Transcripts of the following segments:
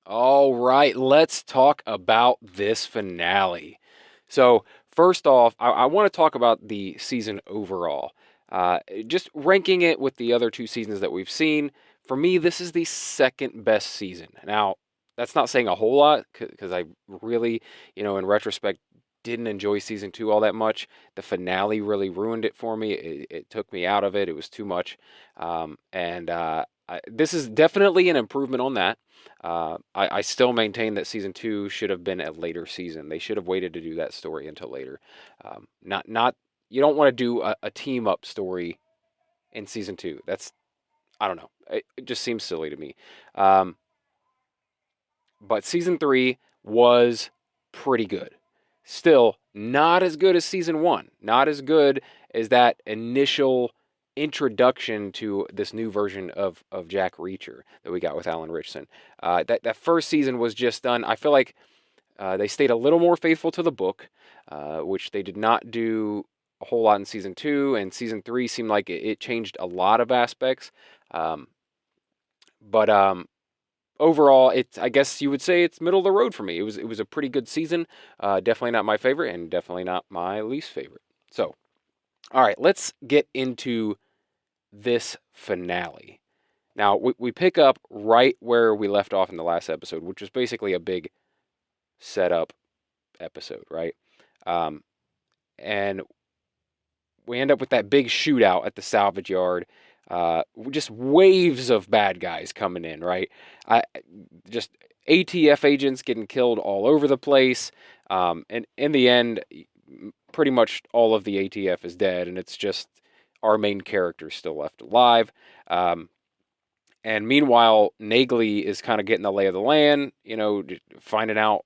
All right, let's talk about this finale. So, first off, I want to talk about the season overall. Just ranking it with the other two seasons that we've seen, for me, this is the second best season. Now, that's not saying a whole lot because I really, in retrospect, didn't enjoy season two all that much. The finale really ruined it for me. It took me out of it. It was too much. This is definitely an improvement on that. I still maintain that season two should have been a later season. They should have waited to do that story until later. Not you don't want to do a team up story in season two. That's I don't know. It just seems silly to me. Um, but season three was pretty good. Still, not as good as season one. Not as good as that initial introduction to this new version of Jack Reacher that we got with Alan Richson. That first season was just done. I feel like they stayed a little more faithful to the book, which they did not do a whole lot in season two, and season three seemed like it changed a lot of aspects. Um, but overall, I guess you would say it's middle of the road for me. It was a pretty good season. Definitely not my favorite, and definitely not my least favorite. So, all right, let's get into this finale. Now, we pick up right where we left off in the last episode, which was basically a big setup episode, right? Um, and we end up with that big shootout at the salvage yard. Just waves of bad guys coming in, right? I just ATF agents getting killed all over the place. And in the end, pretty much all of the ATF is dead, and it's just our main character still left alive. Um, and meanwhile, Nagley is kind of getting the lay of the land, finding out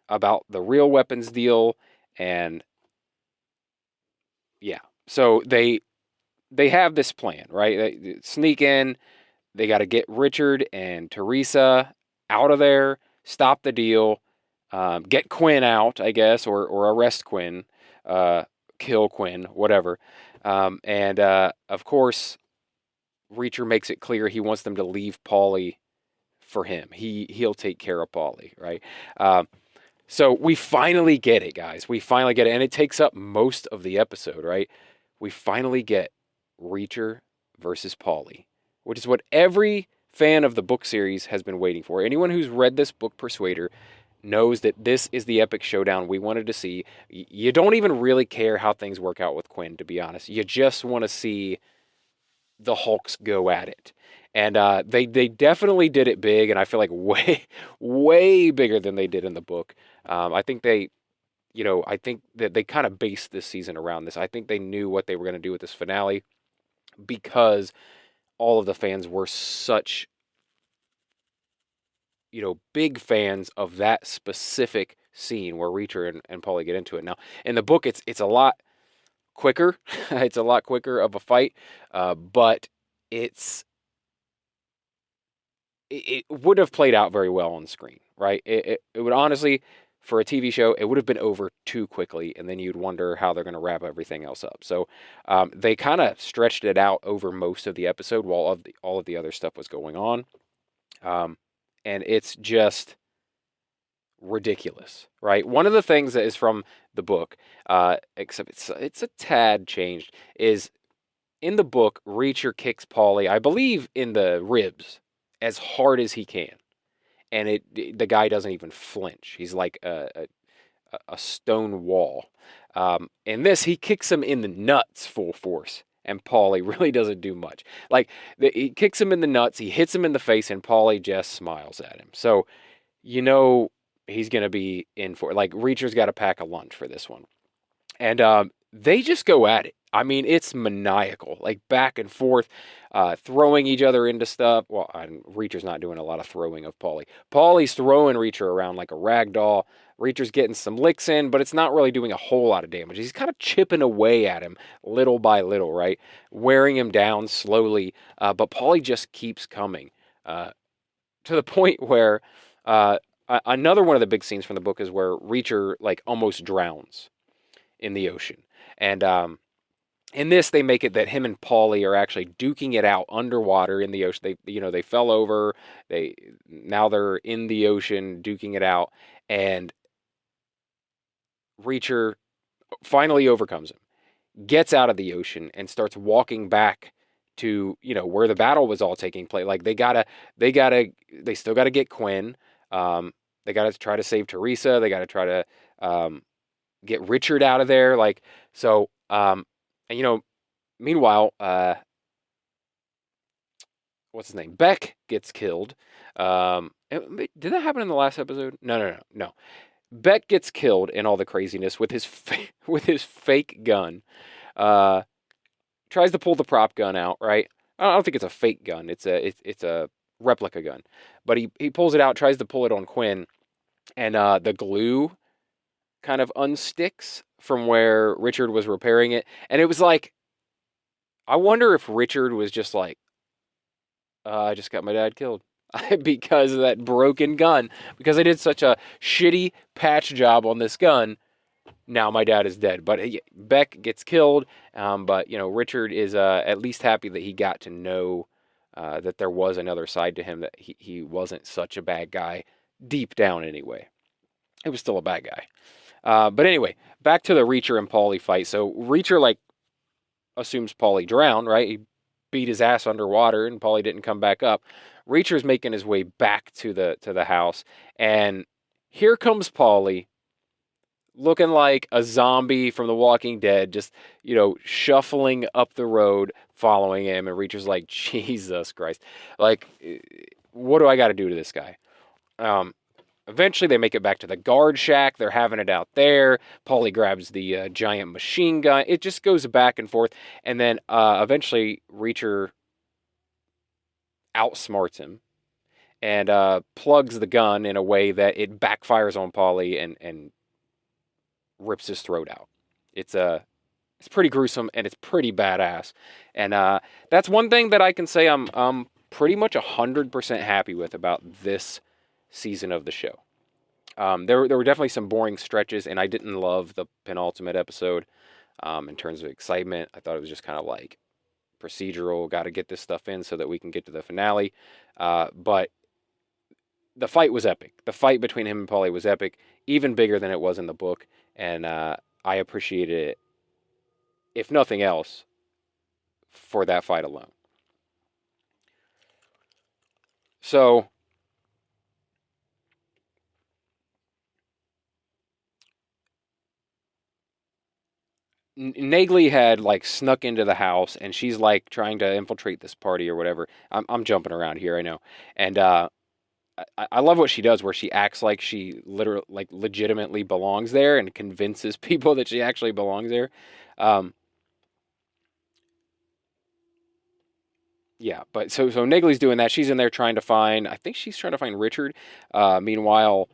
about the real weapons deal, and yeah. So they have this plan, right? They sneak in. They got to get Richard and Teresa out of there, stop the deal, get Quinn out, I guess, or arrest Quinn, uh, kill Quinn, whatever. And of course, Reacher makes it clear he wants them to leave Paulie for him. He'll take care of Paulie, right? Um, so we finally get it, guys. We finally get it, and it takes up most of the episode, right? We finally get Reacher versus Paulie, which is what every fan of the book series has been waiting for. Anyone who's read this book, Persuader, knows that this is the epic showdown we wanted to see. You don't even really care how things work out with Quinn, to be honest. You just want to see the Hulks go at it. And they definitely did it big, and I feel like way bigger than they did in the book. I think I think that they kind of based this season around this. I think they knew what they were going to do with this finale because all of the fans were such, big fans of that specific scene where Reacher and Paulie get into it. Now, in the book, it's a lot quicker. It's a lot quicker of a fight, but it's it would have played out very well on screen, right? It would honestly, for a TV show, it would have been over too quickly, and then you'd wonder how they're going to wrap everything else up. So they kind of stretched it out over most of the episode while all of the other stuff was going on, um, and it's just ridiculous, right? One of the things that is from the book, except it's a tad changed, is in the book, Reacher kicks Paulie, I believe, in the ribs as hard as he can, and the guy doesn't even flinch. He's like a stone wall. In this, he kicks him in the nuts full force, and Paulie really doesn't do much. Like he kicks him in the nuts, he hits him in the face, and Paulie just smiles at him. So you know he's gonna be in for like Reacher's got to pack a lunch for this one. And they just go at it. I mean, it's maniacal, like back and forth, throwing each other into stuff. Well, Reacher's not doing a lot of throwing of Paulie. Paulie's throwing Reacher around like a rag doll. Reacher's getting some licks in, but it's not really doing a whole lot of damage. He's kind of chipping away at him little by little, right? Wearing him down slowly. But Paulie just keeps coming to the point where another one of the big scenes from the book is where Reacher like almost drowns in the ocean. And In this, they make it that him and Paulie are actually duking it out underwater in the ocean. They fell over. Now they're in the ocean duking it out, and Reacher finally overcomes him, gets out of the ocean, and starts walking back to where the battle was all taking place. Like they still gotta get Quinn. They gotta try to save Teresa. They gotta try to get Richard out of there. Like so. And meanwhile, what's his name? Beck gets killed. Did that happen in the last episode? No. Beck gets killed in all the craziness with his with his fake gun. Uh, Tries to pull the prop gun out. Right? I don't think it's a fake gun. It's a replica gun. But he pulls it out, tries to pull it on Quinn, and the glue kind of unsticks from where Richard was repairing it, and it was like, I wonder if Richard was just like, I just got my dad killed because of that broken gun. Because I did such a shitty patch job on this gun. Now my dad is dead. But Beck gets killed. But Richard is at least happy that he got to know that there was another side to him. That he wasn't such a bad guy deep down anyway. He was still a bad guy. But anyway, back to the Reacher and Paulie fight. So Reacher assumes Paulie drowned, right? He beat his ass underwater, and Paulie didn't come back up. Reacher's making his way back to the house, and here comes Paulie, looking like a zombie from The Walking Dead, just shuffling up the road, following him. And Reacher's like, Jesus Christ, like, what do I got to do to this guy? Eventually, they make it back to the guard shack. They're having it out there. Paulie grabs the giant machine gun. It just goes back and forth. And then eventually, Reacher outsmarts him and plugs the gun in a way that it backfires on Paulie and rips his throat out. It's pretty gruesome, and it's pretty badass. And that's one thing that I can say I'm pretty much 100% happy with about this season of the show. There were definitely some boring stretches, and I didn't love the penultimate episode. In terms of excitement, I thought it was just kind of like procedural. Got to get this stuff in so that we can get to the finale. But the fight was epic. The fight between him and Paulie was epic, even bigger than it was in the book, and I appreciated it, if nothing else, for that fight alone. So Nagley had like snuck into the house, and she's like trying to infiltrate this party or whatever. I'm jumping around here, I know. And I love what she does, where she acts like she literally, like, legitimately belongs there and convinces people that she actually belongs there. Um, yeah, but so Nagley's doing that. She's in there trying to find. I think she's trying to find Richard. Meanwhile,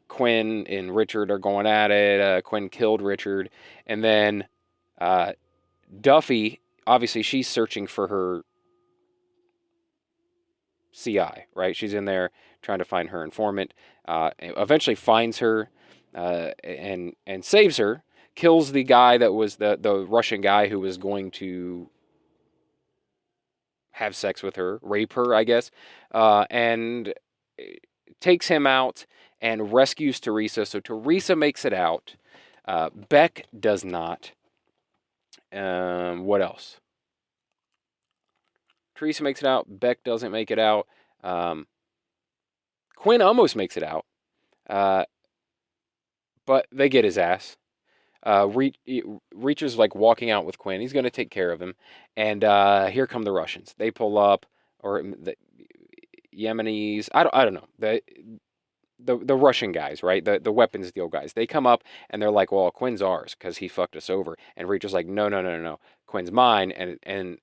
Quinn and Richard are going at it. Quinn killed Richard, and then Duffy. Obviously, she's searching for her CI, right? She's in there trying to find her informant. Eventually finds her and saves her. Kills the guy that was the Russian guy who was going to have sex with her, rape her, I guess, and takes him out and rescues Teresa. So Teresa makes it out. Beck does not. What else? Teresa makes it out. Beck doesn't make it out. Quinn almost makes it out, but they get his ass. Reacher's like walking out with Quinn. He's going to take care of him. And here come the Russians. They pull up, or the Yemenis. I don't know. The Russian guys, right? The weapons deal guys. They come up and they're like, "Well, Quinn's ours because he fucked us over." And Reacher's like, "No. Quinn's mine."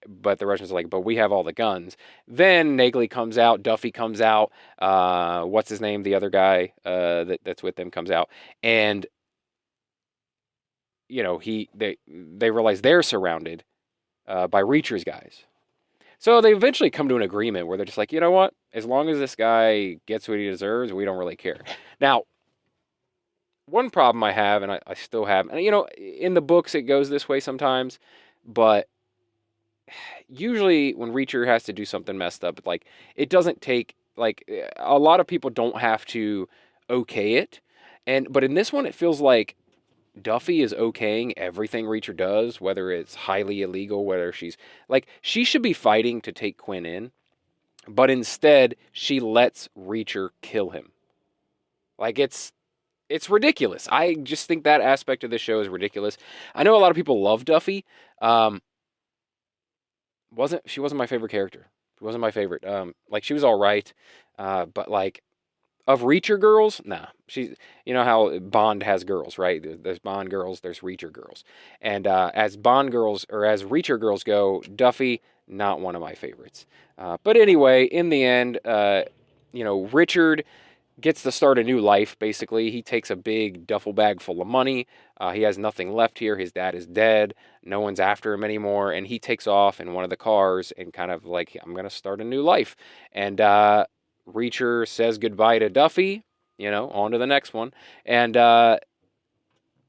But the Russians are like, "But we have all the guns." Then Nagley comes out. Duffy comes out. What's his name? The other guy that's with them comes out, and they realize they're surrounded by Reacher's guys. So they eventually come to an agreement where they're just like, you know what? As long as this guy gets what he deserves, we don't really care. Now, one problem I have, and I still have, and in the books it goes this way sometimes, but usually when Reacher has to do something messed up, like it doesn't take like a lot of people don't have to okay it, but in this one it feels like Duffy is okaying everything Reacher does, whether it's highly illegal, whether she should be fighting to take Quinn in, but instead she lets Reacher kill him. Like it's ridiculous. I just think that aspect of the show is ridiculous. I know a lot of people love Duffy. Um, wasn't my favorite character. She wasn't my favorite. Like she was all right, but like of Reacher girls, nah. She's you know how Bond has girls, right? There's Bond girls, there's Reacher girls, and as Bond girls or as Reacher girls go, Duffy not one of my favorites. But anyway, in the end, Richard gets to start a new life, basically. He takes a big duffel bag full of money. He has nothing left here. His dad is dead. No one's after him anymore. And he takes off in one of the cars and kind of like, I'm going to start a new life. And Reacher says goodbye to Duffy, on to the next one. And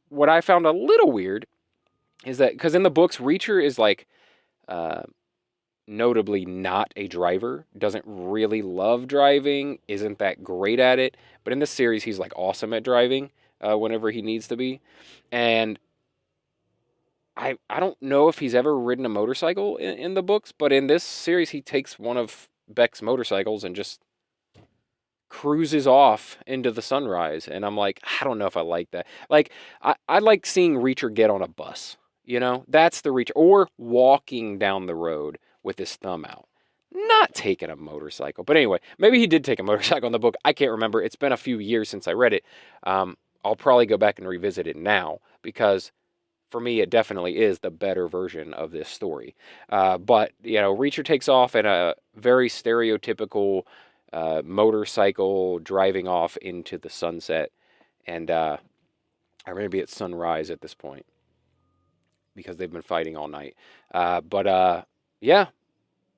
what I found a little weird is that, because in the books, Reacher is like, uh, notably not a driver, doesn't really love driving, isn't that great at it. But in this series, he's like awesome at driving whenever he needs to be. And I don't know if he's ever ridden a motorcycle in the books, but in this series, he takes one of Beck's motorcycles and just cruises off into the sunrise. And I'm like, I don't know if I like that. Like, I like seeing Reacher get on a bus. That's the Reacher. Or walking down the road with his thumb out. Not taking a motorcycle. But anyway, maybe he did take a motorcycle in the book. I can't remember. It's been a few years since I read it. I'll probably go back and revisit it now because for me, it definitely is the better version of this story. But, Reacher takes off in a very stereotypical motorcycle driving off into the sunset. And maybe it's sunrise at this point because they've been fighting all night. But yeah,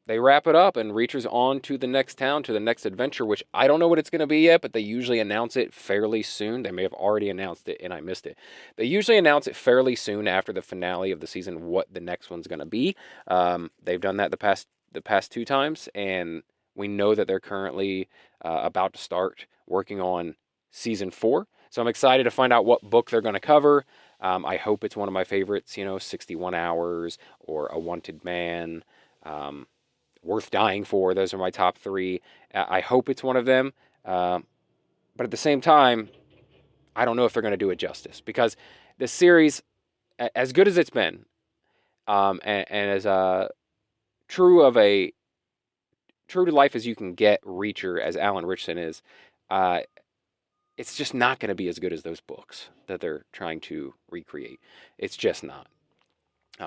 they wrap it up and Reacher's on to the next town, to the next adventure, which I don't know what it's going to be yet, but they usually announce it fairly soon. They may have already announced it and I missed it. They usually announce it fairly soon after the finale of the season what the next one's going to be. They've done that the past two times, and we know that they're currently about to start working on season 4. So I'm excited to find out what book they're going to cover. I hope it's one of my favorites, 61 Hours or A Wanted Man. Worth Dying For. Those are my top 3. I hope it's one of them. But at the same time, I don't know if they're going to do it justice because the series, as good as it's been, and as true to life as you can get Reacher as Alan Ritchson is, it's just not going to be as good as those books that they're trying to recreate. It's just not.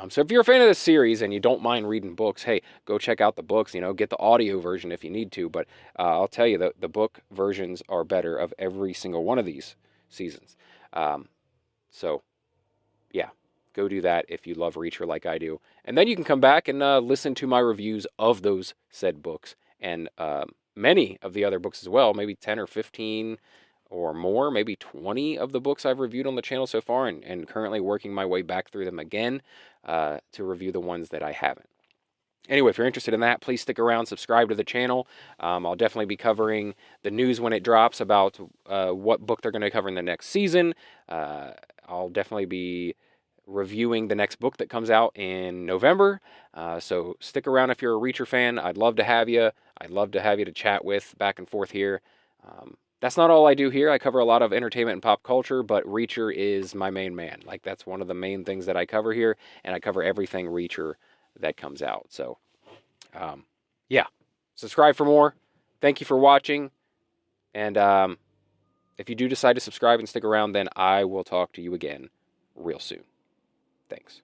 So if you're a fan of this series and you don't mind reading books, hey, go check out the books, get the audio version if you need to. But I'll tell you, the book versions are better of every single one of these seasons. So, yeah, go do that if you love Reacher like I do. And then you can come back and listen to my reviews of those said books and many of the other books as well, maybe 10 or 15 or more, maybe 20 of the books I've reviewed on the channel so far, and currently working my way back through them again to review the ones that I haven't. Anyway, if you're interested in that, please stick around, subscribe to the channel. I'll definitely be covering the news when it drops about what book they're going to cover in the next season. I'll definitely be reviewing the next book that comes out in November. So stick around if you're a Reacher fan. I'd love to have you. I'd love to have you to chat with back and forth here. That's not all I do here. I cover a lot of entertainment and pop culture, but Reacher is my main man. Like, that's one of the main things that I cover here, and I cover everything Reacher that comes out. So, yeah, subscribe for more. Thank you for watching, and if you do decide to subscribe and stick around, then I will talk to you again real soon. Thanks.